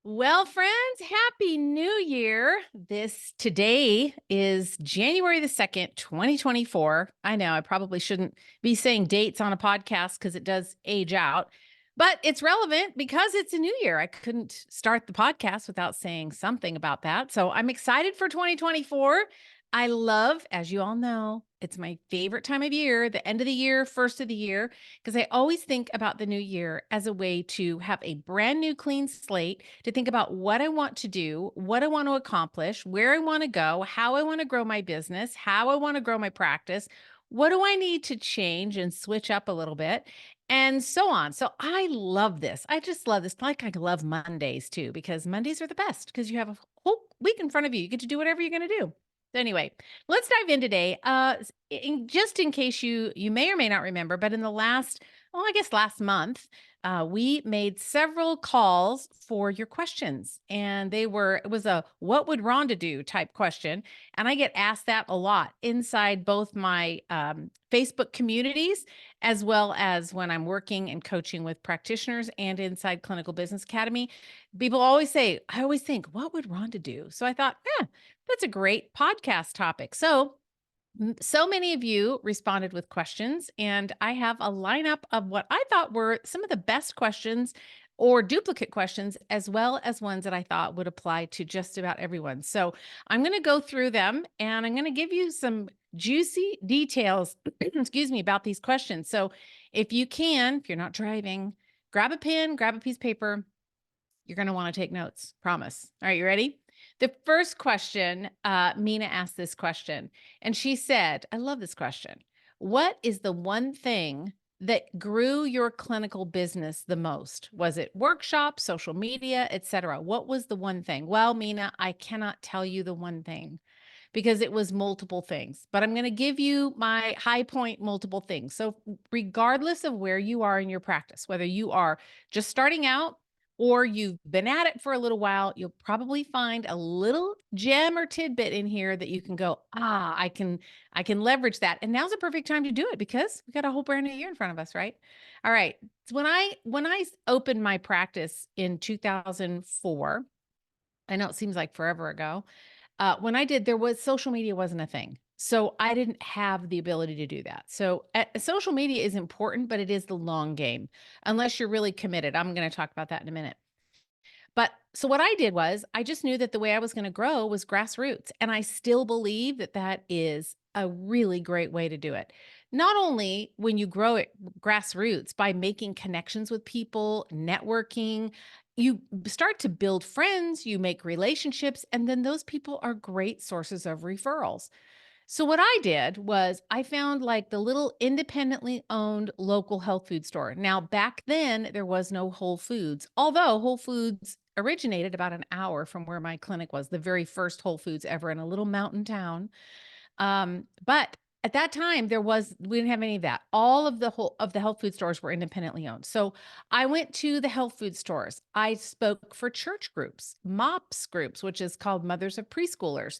Well, friends, happy new year. Today is January the 2nd, 2024. I know I probably shouldn't be saying dates on a podcast because it does age out, but it's relevant because it's a new year. I couldn't start the podcast without saying something about that. So I'm excited for 2024. I love, as you all know, it's my favorite time of year, the end of the year, first of the year, because I always think about the new year as a way to have a brand new clean slate, to think about what I want to do, what I want to accomplish, where I want to go, how I want to grow my business, how I want to grow my practice, what do I need to change and switch up a little bit, and so on. So I love this. I just love this. Like I love Mondays too, because Mondays are the best because you have a whole week in front of you. You get to do whatever you're going to do. So anyway, let's dive in today. Just in case you may or may not remember, but in the last, well, I guess last month, we made several calls for your questions, and it was a "What would Rhonda do?" type question, and I get asked that a lot inside both my Facebook communities as well as when I'm working and coaching with practitioners and inside Clinical Business Academy. People always say, I always think, "What would Rhonda do?" So I thought, yeah, that's a great podcast topic. So many of you responded with questions, and I have a lineup of what I thought were some of the best questions or duplicate questions, as well as ones that I thought would apply to just about everyone. So I'm going to go through them and I'm going to give you some juicy details, excuse me, about these questions. So if you're not driving, grab a pen, grab a piece of paper. You're going to want to take notes, promise. All right, you ready? The first question, Mina asked this question, and she said, I love this question. What is the one thing that grew your clinical business the most? Was it workshops, social media, etc.? What was the one thing? Well, Mina, I cannot tell you the one thing because it was multiple things, but I'm going to give you my high point multiple things. So, regardless of where you are in your practice, whether you are just starting out or you've been at it for a little while, you'll probably find a little gem or tidbit in here that you can go, I can leverage that. And now's a perfect time to do it because we got a whole brand new year in front of us, right? All right. So when I opened my practice in 2004, I know it seems like forever ago. When I did, there was social media wasn't a thing. So I didn't have the ability to do that. So social media is important, but it is the long game unless you're really committed. I'm going to talk about that in a minute. But so what I did was I just knew that the way I was going to grow was grassroots. And I still believe that that is a really great way to do it. Not only when you grow it grassroots by making connections with people, networking, you start to build friends, you make relationships, and then those people are great sources of referrals. So what I did was I found like the little independently owned local health food store. Now, back then there was no Whole Foods, although Whole Foods originated about an hour from where my clinic was, the very first Whole Foods ever in a little mountain town. But at that time we didn't have any of that. All of the health food stores were independently owned. So I went to the health food stores. I spoke for church groups, MOPS groups, which is called Mothers of Preschoolers.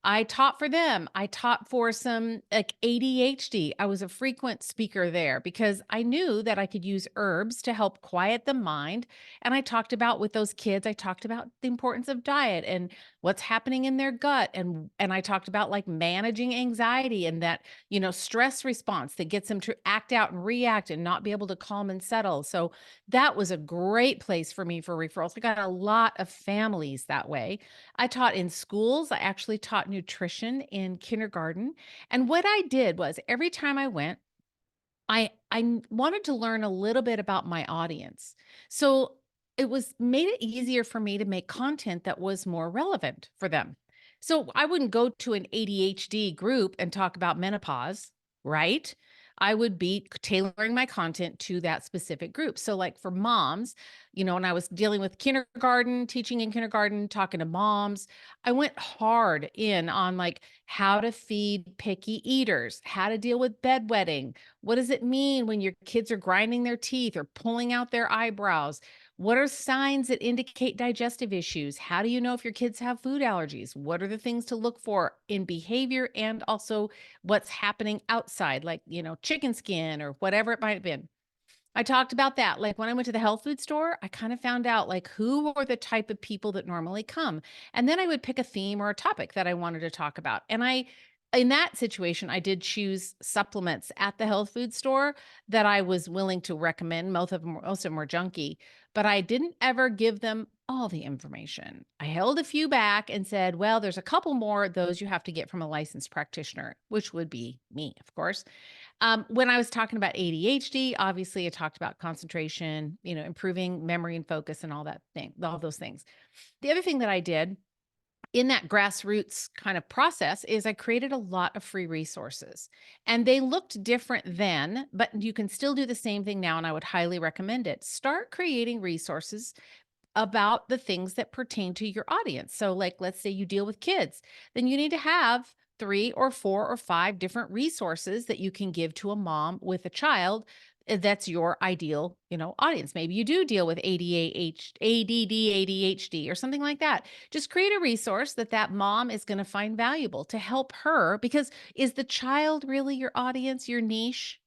I taught for them. I taught for some like ADHD. I was a frequent speaker there because I knew that I could use herbs to help quiet the mind. And I talked about with those kids, I talked about the importance of diet and what's happening in their gut, and I talked about like managing anxiety and that, stress response that gets them to act out and react and not be able to calm and settle. So that was a great place for me for referrals. I got a lot of families that way. I taught in schools. I actually taught nutrition in kindergarten. And what I did was every time I went, wanted to learn a little bit about my audience. So it was made it easier for me to make content that was more relevant for them. So I wouldn't go to an ADHD group and talk about menopause, right? I would be tailoring my content to that specific group. So like for moms, when I was dealing with kindergarten, teaching in kindergarten, talking to moms, I went hard in on like how to feed picky eaters, how to deal with bedwetting, what does it mean when your kids are grinding their teeth or pulling out their eyebrows? What are signs that indicate digestive issues? How do you know if your kids have food allergies? What are the things to look for in behavior and also what's happening outside, like, chicken skin or whatever it might have been? I talked about that. Like when I went to the health food store, I kind of found out like who were the type of people that normally come. And then I would pick a theme or a topic that I wanted to talk about. And in that situation, I did choose supplements at the health food store that I was willing to recommend. Most of them were junky, but I didn't ever give them all the information. I held a few back and said, well, there's a couple more. Those you have to get from a licensed practitioner, which would be me, of course. When I was talking about ADHD, obviously I talked about concentration, improving memory and focus and all those things. The other thing that I did in that grassroots kind of process is I created a lot of free resources, and they looked different then, but you can still do the same thing now. And I would highly recommend it. Start creating resources about the things that pertain to your audience. So, like, let's say you deal with kids, then you need to have 3 or 4 or 5 different resources that you can give to a mom with a child. That's your ideal, audience. Maybe you do deal with ADD, ADHD, or something like that. Just create a resource that mom is going to find valuable to help her. Because is the child really your audience, your niche?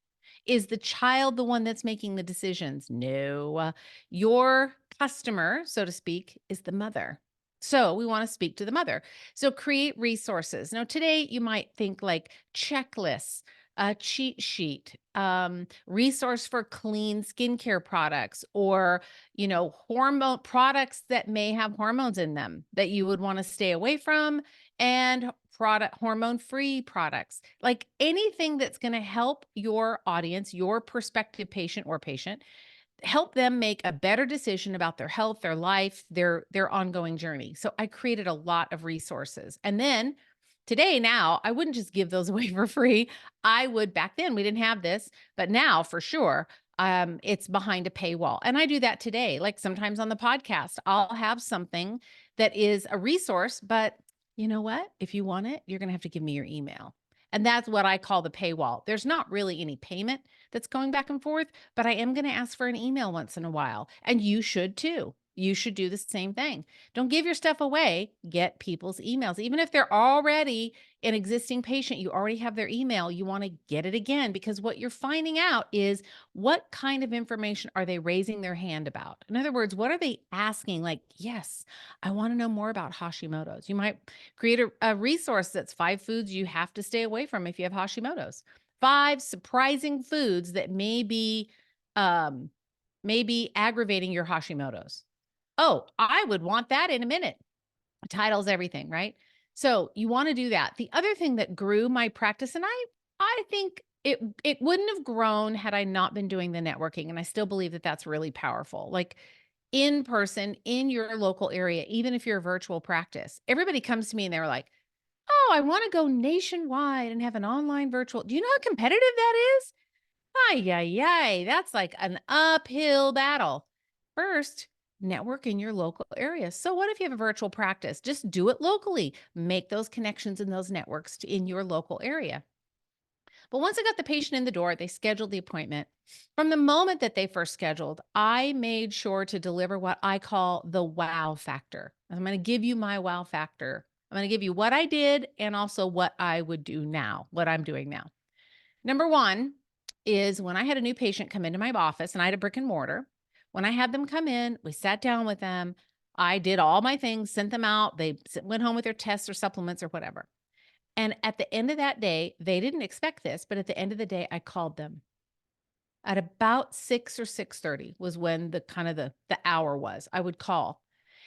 Is the child the one that's making the decisions? No. Your customer, so to speak, is the mother. So we want to speak to the mother. So create resources. Now, today you might think like checklists, a cheat sheet, resource for clean skincare products, or, hormone products that may have hormones in them that you would want to stay away from, and hormone-free products, like anything that's going to help your audience, your prospective patient or patient, help them make a better decision about their health, their life, their ongoing journey. So I created a lot of resources. And then now, I wouldn't just give those away for free. I would, back then we didn't have this, but now for sure, it's behind a paywall. And I do that today. Like sometimes on the podcast, I'll have something that is a resource, but you know what? If you want it, you're going to have to give me your email. And that's what I call the paywall. There's not really any payment that's going back and forth, but I am going to ask for an email once in a while. And you should too. You should do the same thing. Don't give your stuff away. Get people's emails. Even if they're already an existing patient, you already have their email, you want to get it again, because what you're finding out is what kind of information are they raising their hand about? In other words, what are they asking? Like, yes, I want to know more about Hashimoto's. You might create a resource that's 5 foods you have to stay away from if you have Hashimoto's. 5 surprising foods that um, may be aggravating your Hashimoto's. Oh, I would want that in a minute. Titles everything, right? So you want to do that. The other thing that grew my practice, and I think it wouldn't have grown had I not been doing the networking, and I still believe that that's really powerful. Like in person in your local area, even if you're a virtual practice, everybody comes to me and they're like, "Oh, I want to go nationwide and have an online virtual." Do you know how competitive that is? Ay, ay, ay. That's like an uphill battle. First, network in your local area. So, what if you have a virtual practice? Just do it locally. Make those connections in those networks in your local area. But once I got the patient in the door, they scheduled the appointment. From the moment that they first scheduled, I made sure to deliver what I call the wow factor. I'm going to give you my wow factor. I'm going to give you what I did and also what I would do now, what I'm doing now. Number one is when I had a new patient come into my office and I had a brick and mortar. When I had them come in, we sat down with them. I did all my things, sent them out. They went home with their tests or supplements or whatever. And at the end of that day, they didn't expect this, but at the end of the day, I called them at about 6 or 6:30 was when the hour was. I would call.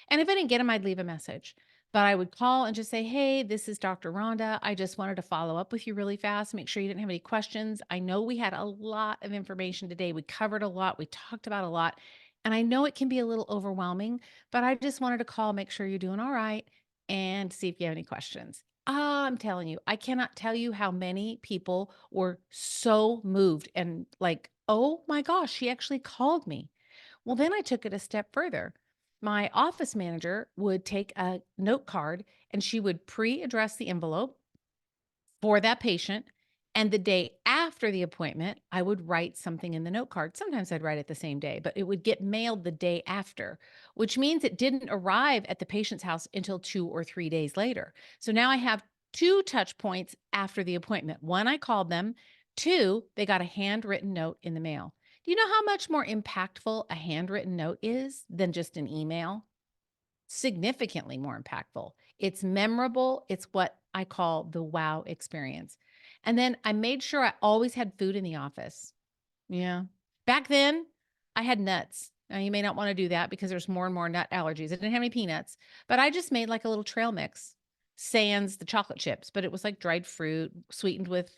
And if I didn't get them, I'd leave a message. But I would call and just say, "Hey, this is Dr. Ronda. I just wanted to follow up with you really fast, make sure you didn't have any questions. I know we had a lot of information today. We covered a lot. We talked about a lot. And I know it can be a little overwhelming, but I just wanted to call, make sure you're doing all right, and see if you have any questions." I'm telling you, I cannot tell you how many people were so moved and like, "Oh my gosh, she actually called me." Well, then I took it a step further. My office manager would take a note card and she would pre-address the envelope for that patient. And the day after the appointment, I would write something in the note card. Sometimes I'd write it the same day, but it would get mailed the day after, which means it didn't arrive at the patient's house until 2 or 3 days later. So now I have 2 touch points after the appointment. One, I called them. 2, they got a handwritten note in the mail. Do you know how much more impactful a handwritten note is than just an email? Significantly more impactful. It's memorable. It's what I call the wow experience. And then I made sure I always had food in the office. Yeah. Back then, I had nuts. Now, you may not want to do that because there's more and more nut allergies. I didn't have any peanuts, but I just made like a little trail mix, sans the chocolate chips, but it was like dried fruit sweetened with,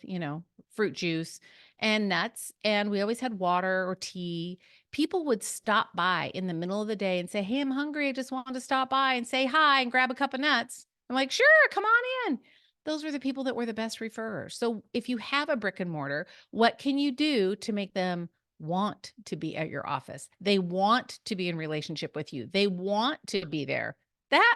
fruit juice and nuts. And we always had water or tea. People would stop by in the middle of the day and say, "Hey, I'm hungry. I just wanted to stop by and say hi and grab a cup of nuts." I'm like, "Sure, come on in." Those were the people that were the best referrers. So if you have a brick and mortar, what can you do to make them want to be at your office? They want to be in relationship with you. They want to be there.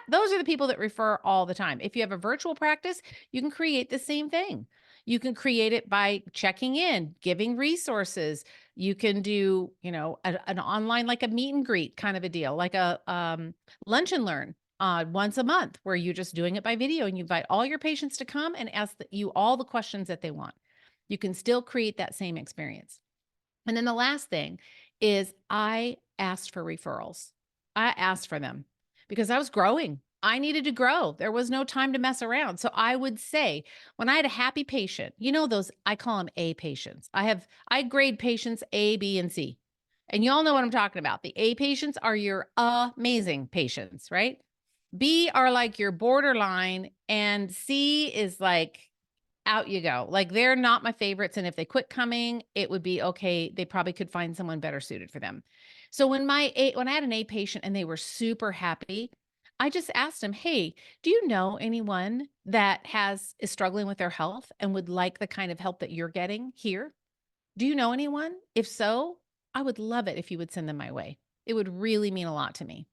Those are the people that refer all the time. If you have a virtual practice, you can create the same thing. You can create it by checking in, giving resources. You can do, an online, like a meet and greet kind of a deal, like a lunch and learn once a month, where you're just doing it by video and you invite all your patients to come and ask you all the questions that they want. You can still create that same experience. And then the last thing is I asked for referrals. I asked for them because I was growing. I needed to grow. There was no time to mess around. So I would say when I had a happy patient, those, I call them A patients. I grade patients A, B, and C. And you all know what I'm talking about. The A patients are your amazing patients, right? B are like your borderline, and C is like out you go. Like, they're not my favorites, and if they quit coming, it would be okay. They probably could find someone better suited for them. So when I had an A patient and they were super happy, I just asked them, "Hey, do you know anyone that is struggling with their health and would like the kind of help that you're getting here? Do you know anyone? If so, I would love it if you would send them my way. It would really mean a lot to me."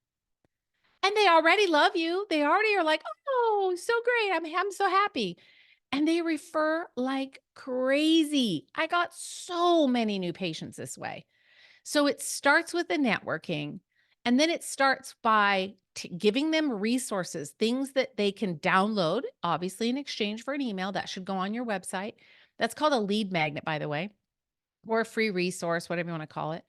And they already love you. They already are like, "Oh, so great. I'm so happy." And they refer like crazy. I got so many new patients this way. So it starts with the networking, and then it starts by giving them resources, things that they can download, obviously in exchange for an email that should go on your website. That's called a lead magnet, by the way, or a free resource, whatever you want to call it.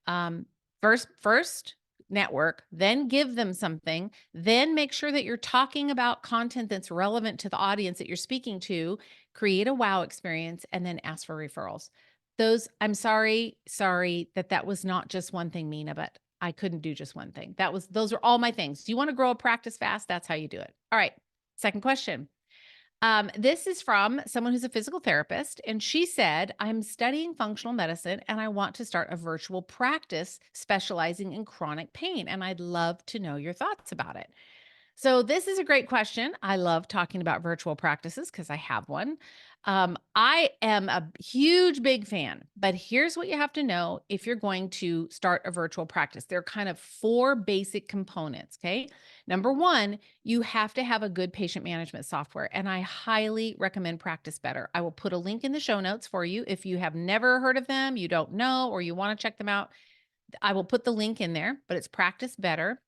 Um, first network, then give them something, then make sure that you're talking about content that's relevant to the audience that you're speaking to, create a wow experience, and then ask for referrals. I'm sorry that was not just one thing, Mina, but I couldn't do just one thing. Those are all my things. Do you want to grow a practice fast? That's how you do it. All right. Second question. This is from someone who's a physical therapist, and she said, "I'm studying functional medicine and I want to start a virtual practice specializing in chronic pain, and I'd love to know your thoughts about it." So this is a great question. I love talking about virtual practices because I have one. I am a huge, big fan, but here's what you have to know if you're going to start a virtual practice. There are kind of four basic components. Okay. Number one, you have to have a good patient management software, and I highly recommend Practice Better. I will put a link in the show notes for you. If you have never heard of them, you don't know, or you want to check them out, I will put the link in there, but it's Practice Better.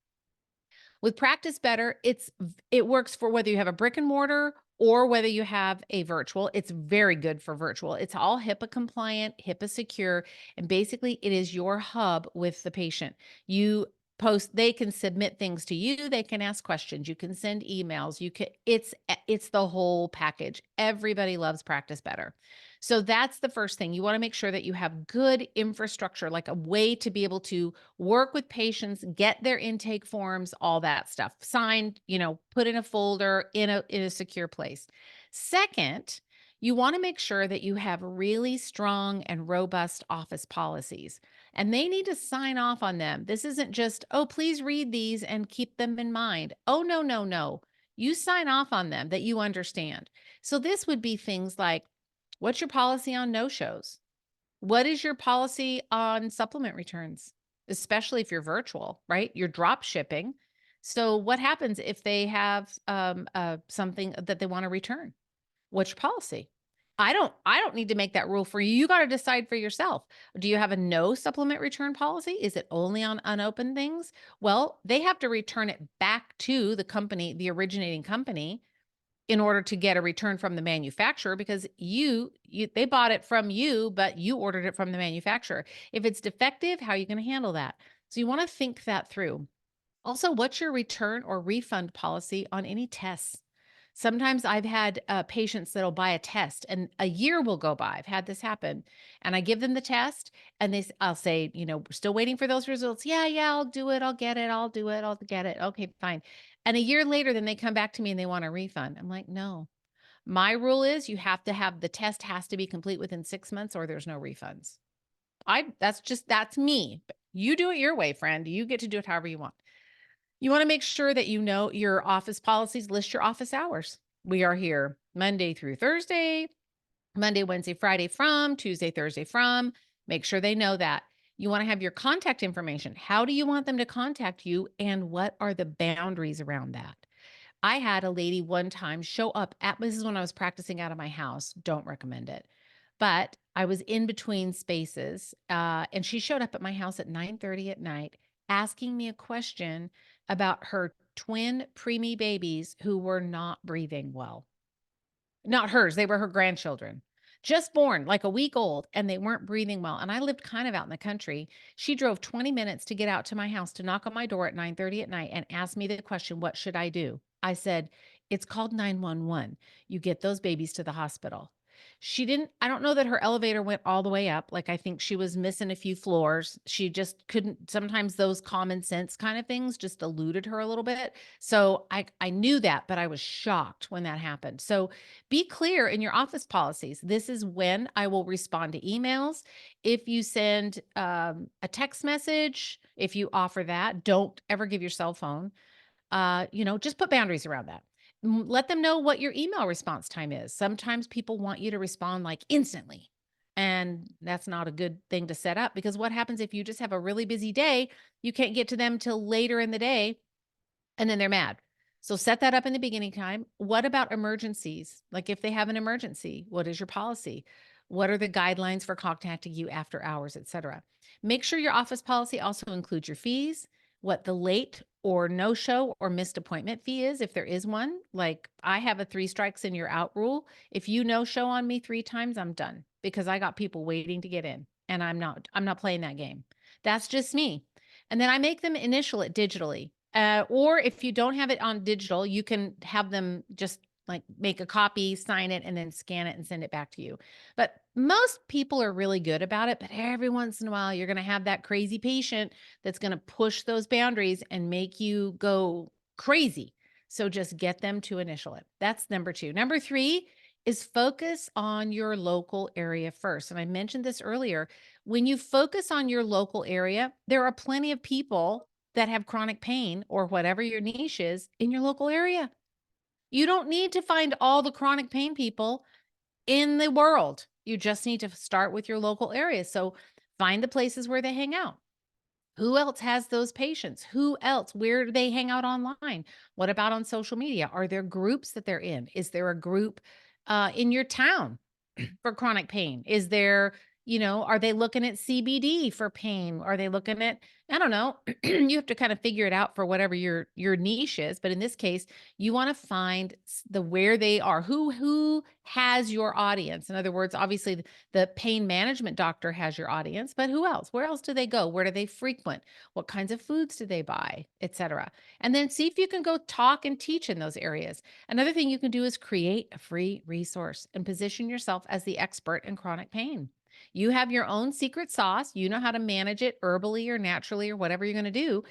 With Practice Better, it works for whether you have a brick and mortar or whether you have a virtual. It's very good for virtual. It's all HIPAA compliant, HIPAA secure, and basically it is your hub with the patient. They can submit things to you, they can ask questions, you can send emails, it's the whole package. Everybody loves Practice Better. So that's the first thing. You want to make sure that you have good infrastructure, like a way to be able to work with patients, get their intake forms, all that stuff signed, put in a folder in a secure place. Second, you want to make sure that you have really strong and robust office policies, and they need to sign off on them. This isn't just, "Oh, please read these and keep them in mind." Oh, no, no, no. You sign off on them that you understand. So this would be things like, what's your policy on no-shows? What is your policy on supplement returns? Especially if you're virtual, right? You're drop shipping. So what happens if they have something that they want to return? What's your policy? I don't need to make that rule for you. You got to decide for yourself. Do you have a no supplement return policy? Is it only on unopened things? Well, they have to return it back to the company, the originating company, in order to get a return from the manufacturer because they bought it from you, but you ordered it from the manufacturer. If it's defective, how are you going to handle that? So you want to think that through. Also, what's your return or refund policy on any tests? Sometimes I've had patients that'll buy a test and a year will go by. I've had this happen. And I give them the test and I'll say, we're still waiting for those results. Yeah, I'll do it. I'll get it. I'll do it. I'll get it. Okay, fine. And a year later, then they come back to me and they want a refund. I'm like, no. My rule is you have to have the test has to be complete within 6 months or there's no refunds. That's me. You do it your way, friend. You get to do it however you want. You want to make sure that you know your office policies, list your office hours. We are here Monday through Thursday, Monday, Wednesday, Friday from, Tuesday, Thursday from. Make sure they know that. You want to have your contact information. How do you want them to contact you? And what are the boundaries around that? I had a lady one time show up this is when I was practicing out of my house. Don't recommend it. But I was in between spaces and she showed up at my house at 9:30 at night asking me a question about her twin preemie babies who were not breathing well. Not hers, they were her grandchildren. Just born, like a week old, and they weren't breathing well. And I lived kind of out in the country. She drove 20 minutes to get out to my house to knock on my door at 9:30 at night and ask me the question, what should I do? I said, it's called 911. You get those babies to the hospital. I don't know that her elevator went all the way up. Like I think she was missing a few floors. She just couldn't, sometimes those common sense kind of things just eluded her a little bit. So I knew that, but I was shocked when that happened. So be clear in your office policies. This is when I will respond to emails. If you send a text message, if you offer that, don't ever give your cell phone. Just put boundaries around that. Let them know what your email response time is. Sometimes people want you to respond like instantly. And that's not a good thing to set up because what happens if you just have a really busy day, you can't get to them till later in the day and then they're mad. So set that up in the beginning time. What about emergencies? Like if they have an emergency, what is your policy? What are the guidelines for contacting you after hours, et cetera? Make sure your office policy also includes your fees, what the late or no show or missed appointment fee is, if there is one. Like I have a 3 strikes and you're out rule. If you no show on me 3 times, I'm done because I got people waiting to get in and I'm not playing that game. That's just me. And then I make them initial it digitally. Or if you don't have it on digital, you can have them just like make a copy, sign it, and then scan it and send it back to you. But most people are really good about it. But every once in a while, you're going to have that crazy patient that's going to push those boundaries and make you go crazy. So just get them to initial it. That's number 2. Number 3 is focus on your local area first. And I mentioned this earlier. When you focus on your local area, there are plenty of people that have chronic pain or whatever your niche is in your local area. You don't need to find all the chronic pain people in the world. You just need to start with your local area. So find the places where they hang out. Who else has those patients? Who else? Where do they hang out online? What about on social media? Are there groups that they're in? Is there a group in your town for chronic pain? Is there, are they looking at CBD for pain? Are they looking at, I don't know, you have to kind of figure it out for whatever your niche is. But in this case, you want to find where they are, who has your audience. In other words, obviously the pain management doctor has your audience, but who else? Where else do they go? Where do they frequent? What kinds of foods do they buy, et cetera? And then see if you can go talk and teach in those areas. Another thing you can do is create a free resource and position yourself as the expert in chronic pain. You have your own secret sauce. You know how to manage it herbally or naturally or whatever you're going to do.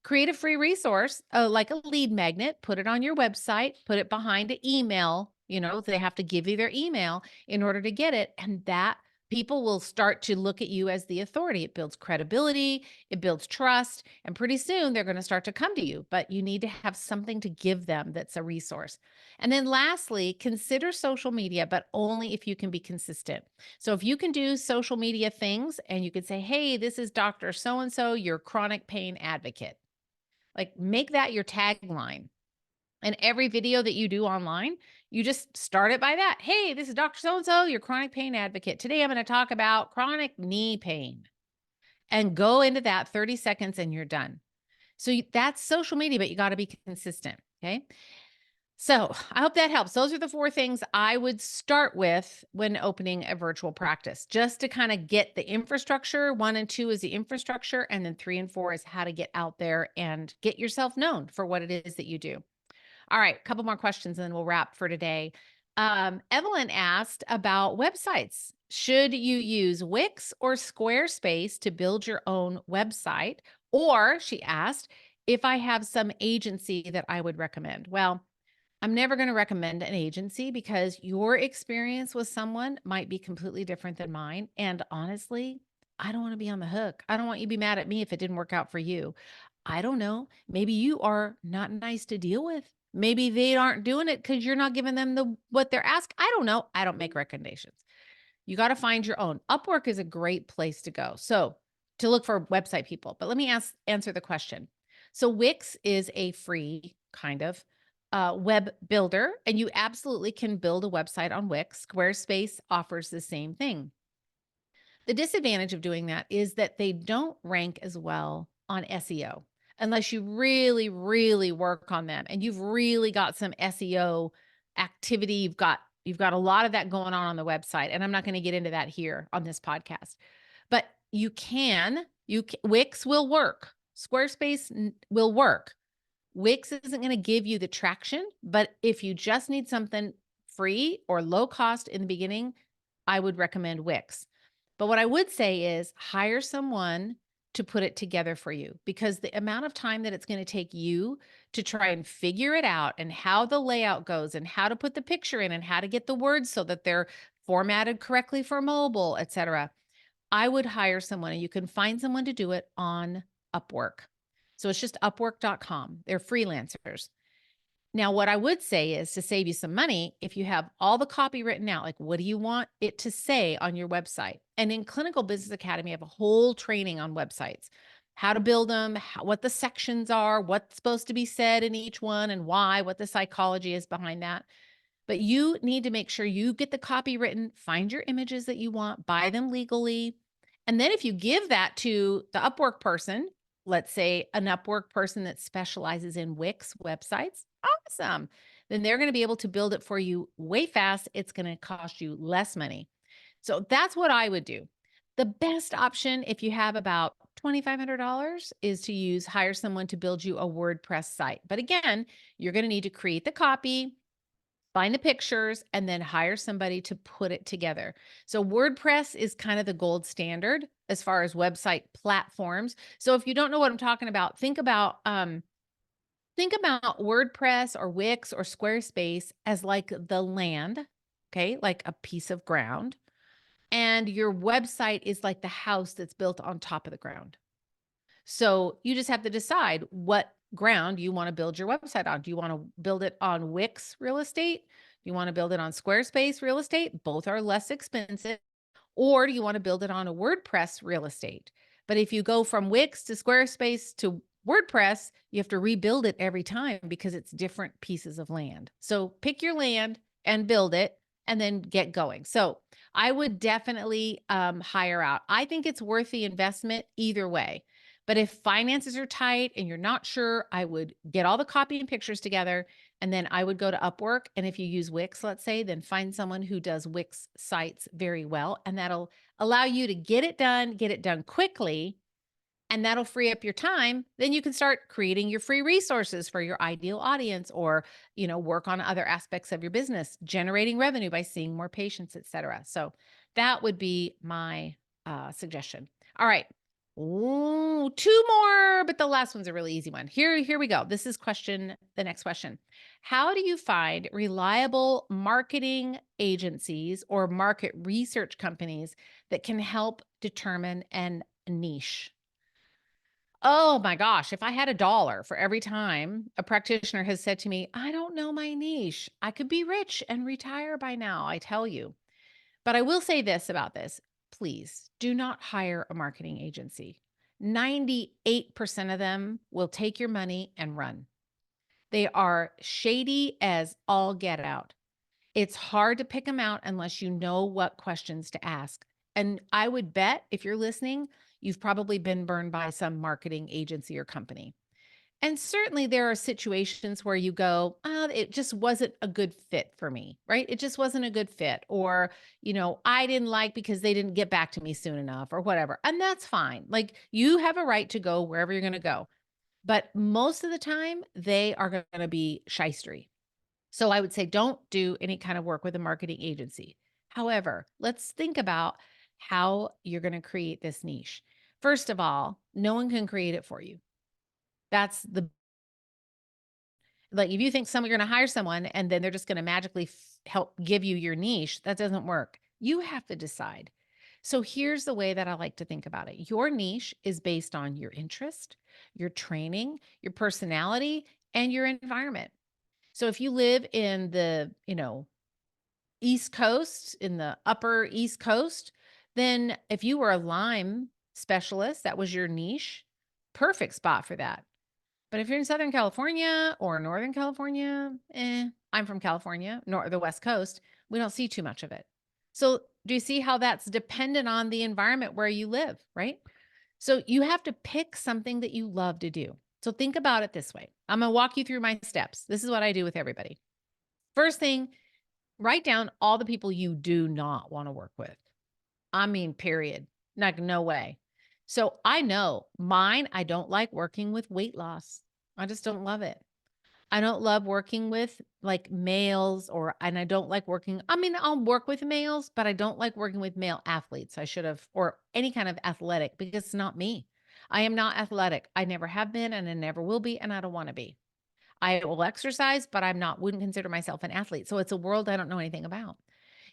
Create a free resource like a lead magnet, put it on your website, put it behind an email. They have to give you their email in order to get it. And that people will start to look at you as the authority. It builds credibility, it builds trust, and pretty soon they're going to start to come to you, but you need to have something to give them that's a resource. And then lastly, consider social media, but only if you can be consistent. So if you can do social media things and you could say, hey, this is Dr. So-and-so, your chronic pain advocate. Like make that your tagline. And every video that you do online, you just start it by that. Hey, this is Dr. So-and-so, your chronic pain advocate. Today I'm going to talk about chronic knee pain. And go into that 30 seconds and you're done. So that's social media, but you got to be consistent. Okay. So I hope that helps. Those are the 4 things I would start with when opening a virtual practice, just to kind of get the infrastructure. 1 and 2 is the infrastructure, and then 3 and 4 is how to get out there and get yourself known for what it is that you do. All right, a couple more questions and then we'll wrap for today. Evelyn asked about websites. Should you use Wix or Squarespace to build your own website? Or she asked if I have some agency that I would recommend. Well, I'm never going to recommend an agency because your experience with someone might be completely different than mine. And honestly, I don't want to be on the hook. I don't want you to be mad at me if it didn't work out for you. I don't know. Maybe you are not nice to deal with. Maybe they aren't doing it because you're not giving them the what they're asked. I don't know. I don't make recommendations. You got to find your own. Upwork is a great place to go. So to look for website people. But let me answer the question. So Wix is a free kind of web builder, and you absolutely can build a website on Wix. Squarespace offers the same thing. The disadvantage of doing that is that they don't rank as well on SEO unless you really, really work on them and you've really got some SEO activity. You've got a lot of that going on the website, and I'm not going to get into that here on this podcast. But Wix will work. Squarespace will work. Wix isn't going to give you the traction, but if you just need something free or low cost in the beginning, I would recommend Wix. But what I would say is hire someone to put it together for you, because the amount of time that it's going to take you to try and figure it out and how the layout goes and how to put the picture in and how to get the words so that they're formatted correctly for mobile, etc. I would hire someone, and you can find someone to do it on Upwork. So it's just upwork.com. They're freelancers. Now, what I would say is to save you some money, if you have all the copy written out, like what do you want it to say on your website? And in Clinical Business Academy, I have a whole training on websites, how to build them, what the sections are, what's supposed to be said in each one and why, what the psychology is behind that. But you need to make sure you get the copy written, find your images that you want, buy them legally. And then if you give that to the Upwork person, let's say an Upwork person that specializes in Wix websites, awesome. Then they're going to be able to build it for you way fast. It's going to cost you less money. So that's what I would do. The best option, if you have about $2,500, is to hire someone to build you a WordPress site. But again, you're going to need to create the copy, find the pictures, and then hire somebody to put it together. So WordPress is kind of the gold standard as far as website platforms. So if you don't know what I'm talking about, think about WordPress or Wix or Squarespace as like the land, okay, like a piece of ground. And your website is like the house that's built on top of the ground. So you just have to decide what ground you want to build your website on. Do you want to build it on Wix real estate? Do you want to build it on Squarespace real estate? Both are less expensive. Or do you want to build it on a WordPress real estate? But if you go from Wix to Squarespace to WordPress, you have to rebuild it every time because it's different pieces of land. So pick your land and build it and then get going. So I would definitely hire out. I think it's worth the investment either way. But if finances are tight and you're not sure, I would get all the copy and pictures together, and then I would go to Upwork. And if you use Wix, let's say, then find someone who does Wix sites very well. And that'll allow you to get it done quickly, and that'll free up your time. Then you can start creating your free resources for your ideal audience, or, work on other aspects of your business, generating revenue by seeing more patients, etc. So that would be my suggestion. All right. Ooh, 2 more, but the last one's a really easy one. Here we go. This is the next question. How do you find reliable marketing agencies or market research companies that can help determine a niche? Oh my gosh, if I had $1 for every time a practitioner has said to me, I don't know my niche, I could be rich and retire by now, I tell you. But I will say this about this. Please do not hire a marketing agency. 98% of them will take your money and run. They are shady as all get out. It's hard to pick them out unless you know what questions to ask. And I would bet if you're listening, you've probably been burned by some marketing agency or company. And certainly there are situations where you go, it just wasn't a good fit for me, right? It just wasn't a good fit. Or, I didn't like because they didn't get back to me soon enough or whatever. And that's fine. Like you have a right to go wherever you're going to go. But most of the time, they are going to be shystery. So I would say don't do any kind of work with a marketing agency. However, let's think about how you're going to create this niche. First of all, no one can create it for you. That's the like if you think you're going to hire someone and then they're just going to magically help give you your niche, that doesn't work. You have to decide. So here's the way that I like to think about it. Your niche is based on your interest, your training, your personality, and your environment. So if you live in the, East Coast, in the upper East Coast, then if you were a Lyme specialist, that was your niche, perfect spot for that. But if you're in Southern California or Northern California, I'm from California, the West Coast, we don't see too much of it. So do you see how that's dependent on the environment where you live, right? So you have to pick something that you love to do. So think about it this way. I'm going to walk you through my steps. This is what I do with everybody. First thing, write down all the people you do not want to work with. I mean, period. Like, no way. So I know mine, I don't like working with weight loss. I just don't love it. I don't love working with like males and I don't like I'll work with males, but I don't like working with male athletes. Or any kind of athletic because it's not me. I am not athletic. I never have been and I never will be, and I don't want to be. I will exercise, but wouldn't consider myself an athlete. So it's a world I don't know anything about.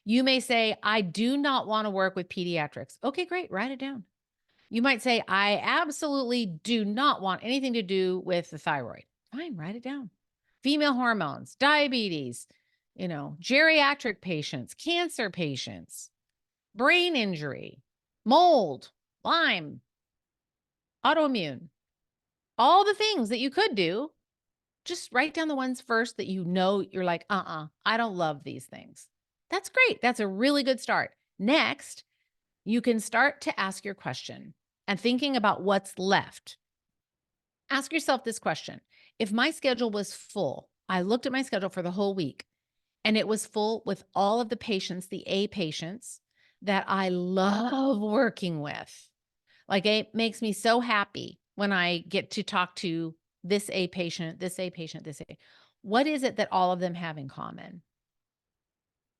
You may say, I do not want to work with pediatrics. Okay, great. Write it down. You might say, I absolutely do not want anything to do with the thyroid. Fine, write it down. Female hormones, diabetes, geriatric patients, cancer patients, brain injury, mold, Lyme, autoimmune, all the things that you could do. Just write down the ones first that you're like, I don't love these things. That's great. That's a really good start. Next, you can start to ask your question and thinking about what's left. Ask yourself this question. If my schedule was full, I looked at my schedule for the whole week and it was full with all of the patients, the A patients that I love working with. Like it makes me so happy when I get to talk to this A patient, this A patient, this A. What is it that all of them have in common?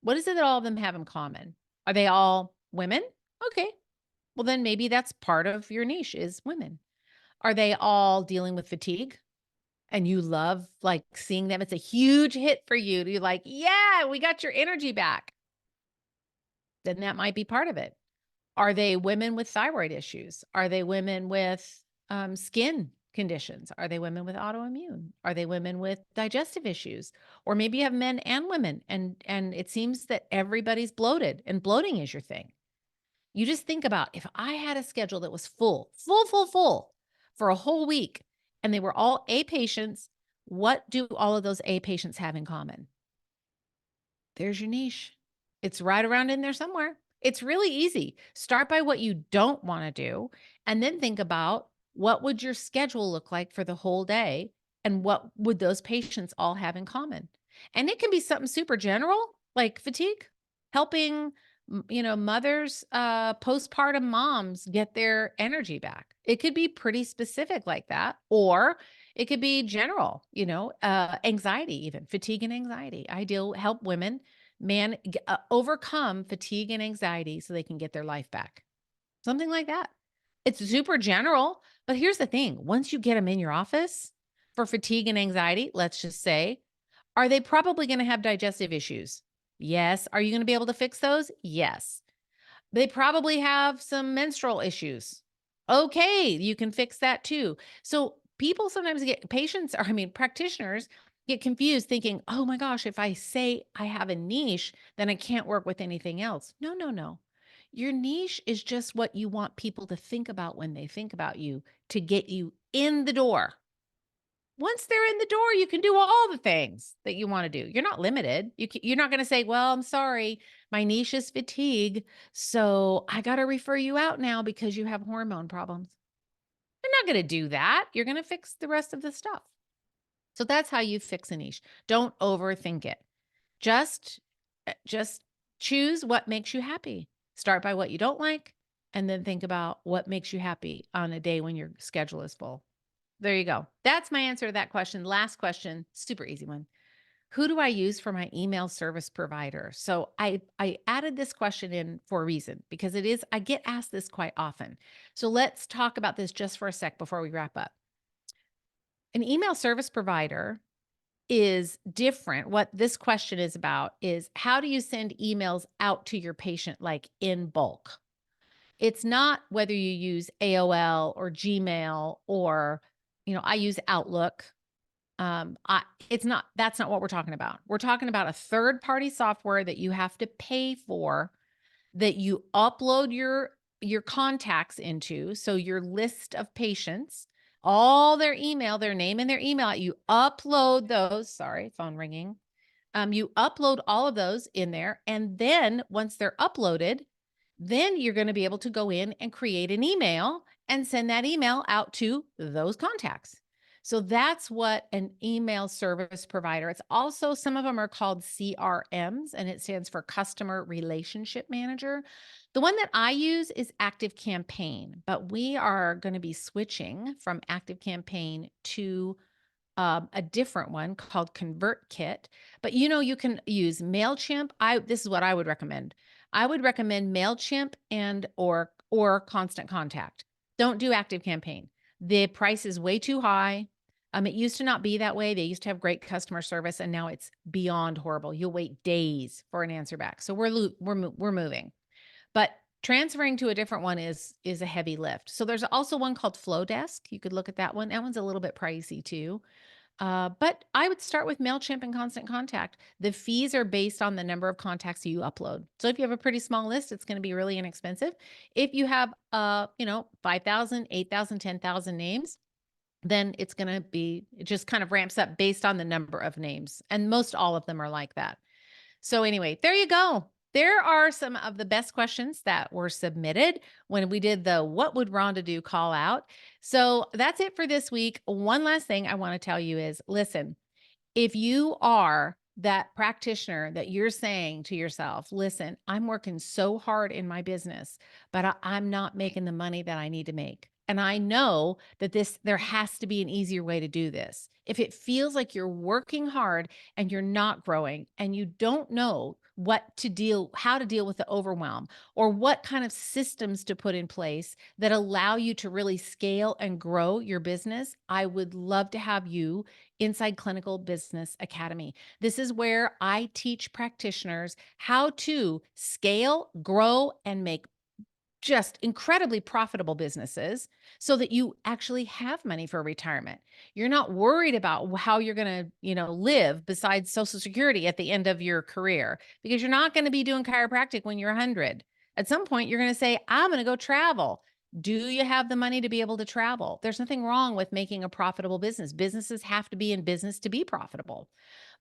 What is it that all of them have in common? Are they all women? Okay. Well, then maybe that's part of your niche is women. Are they all dealing with fatigue? And you love like seeing them. It's a huge hit for you. You're like, yeah, we got your energy back. Then that might be part of it. Are they women with thyroid issues? Are they women with skin conditions? Are they women with autoimmune? Are they women with digestive issues? Or maybe you have men and women and it seems that everybody's bloated and bloating is your thing. You just think about if I had a schedule that was full for a whole week and they were all A patients, what do all of those A patients have in common? There's your niche. It's right around in there somewhere. It's really easy. Start by what you don't want to do and then think about what would your schedule look like for the whole day and what would those patients all have in common? And it can be something super general like fatigue, helping mothers, postpartum moms get their energy back. It could be pretty specific like that, or it could be general, anxiety, even fatigue and anxiety. Help women overcome fatigue and anxiety so they can get their life back. Something like that. It's super general, but here's the thing. Once you get them in your office for fatigue and anxiety, let's just say, are they probably going to have digestive issues? Yes. Are you going to be able to fix those? Yes. They probably have some menstrual issues. Okay, you can fix that too. So people sometimes practitioners get confused thinking, oh my gosh, if I say I have a niche, then I can't work with anything else. No, no, no. Your niche is just what you want people to think about when they think about you to get you in the door. Once they're in the door, you can do all the things that you want to do. You're not limited. You're not going to say, well, I'm sorry, my niche is fatigue. So I got to refer you out now because you have hormone problems. They're not going to do that. You're going to fix the rest of the stuff. So that's how you fix a niche. Don't overthink it. Just choose what makes you happy. Start by what you don't like, and then think about what makes you happy on a day when your schedule is full. There you go. That's my answer to that question. Last question, super easy one. Who do I use for my email service provider? So I added this question in for a reason, because I get asked this quite often. So let's talk about this just for a sec before we wrap up. An email service provider is different. What this question is about is, how do you send emails out to your patient, like in bulk? It's not whether you use AOL or Gmail or, I use Outlook. That's not what we're talking about. We're talking about a third-party software that you have to pay for, that you upload your contacts into. So your list of patients, all their email, their name and their email, you upload those. Sorry, phone ringing. You upload all of those in there. And then once they're uploaded, then you're going to be able to go in and create an email and send that email out to those contacts. So that's what an email service provider. It's also, some of them are called CRMs, and it stands for Customer Relationship Manager. The one that I use is ActiveCampaign, but we are going to be switching from ActiveCampaign to a different one called ConvertKit. But you can use MailChimp. This is what I would recommend. I would recommend MailChimp and or Constant Contact. Don't do ActiveCampaign. The price is way too high. It used to not be that way. They used to have great customer service, and now it's beyond horrible. You'll wait days for an answer back. So we're moving. But transferring to a different one is a heavy lift. So there's also one called Flowdesk. You could look at that one. That one's a little bit pricey too. But I would start with MailChimp and Constant Contact. The fees are based on the number of contacts you upload. So if you have a pretty small list, it's going to be really inexpensive. If you have, 5,000, 8,000, 10,000 names, then it just kind of ramps up based on the number of names. And most all of them are like that. So anyway, there you go. There are some of the best questions that were submitted when we did the What Would Rhonda Do call out. So that's it for this week. One last thing I want to tell you is, listen, if you are that practitioner that you're saying to yourself, listen, I'm working so hard in my business, but I'm not making the money that I need to make. And I know that there has to be an easier way to do this. If it feels like you're working hard and you're not growing, and you don't know how to deal with the overwhelm, or what kind of systems to put in place that allow you to really scale and grow your business, I would love to have you inside Clinical Business Academy. This is where I teach practitioners how to scale, grow, and make just incredibly profitable businesses so that you actually have money for retirement. You're not worried about how you're going to, live besides Social Security at the end of your career, because you're not going to be doing chiropractic when you're 100. At some point, you're going to say, I'm going to go travel. Do you have the money to be able to travel? There's nothing wrong with making a profitable business. Businesses have to be in business to be profitable.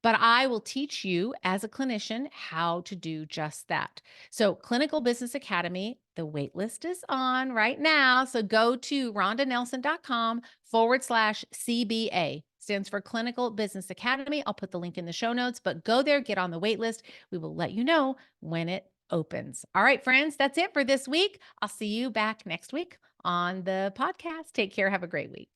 But I will teach you as a clinician how to do just that. So Clinical Business Academy, the wait list is on right now. So go to rondanelson.com/CBA. Stands for Clinical Business Academy. I'll put the link in the show notes, but go there, get on the wait list. We will let you know when it opens. All right, friends, that's it for this week. I'll see you back next week on the podcast. Take care. Have a great week.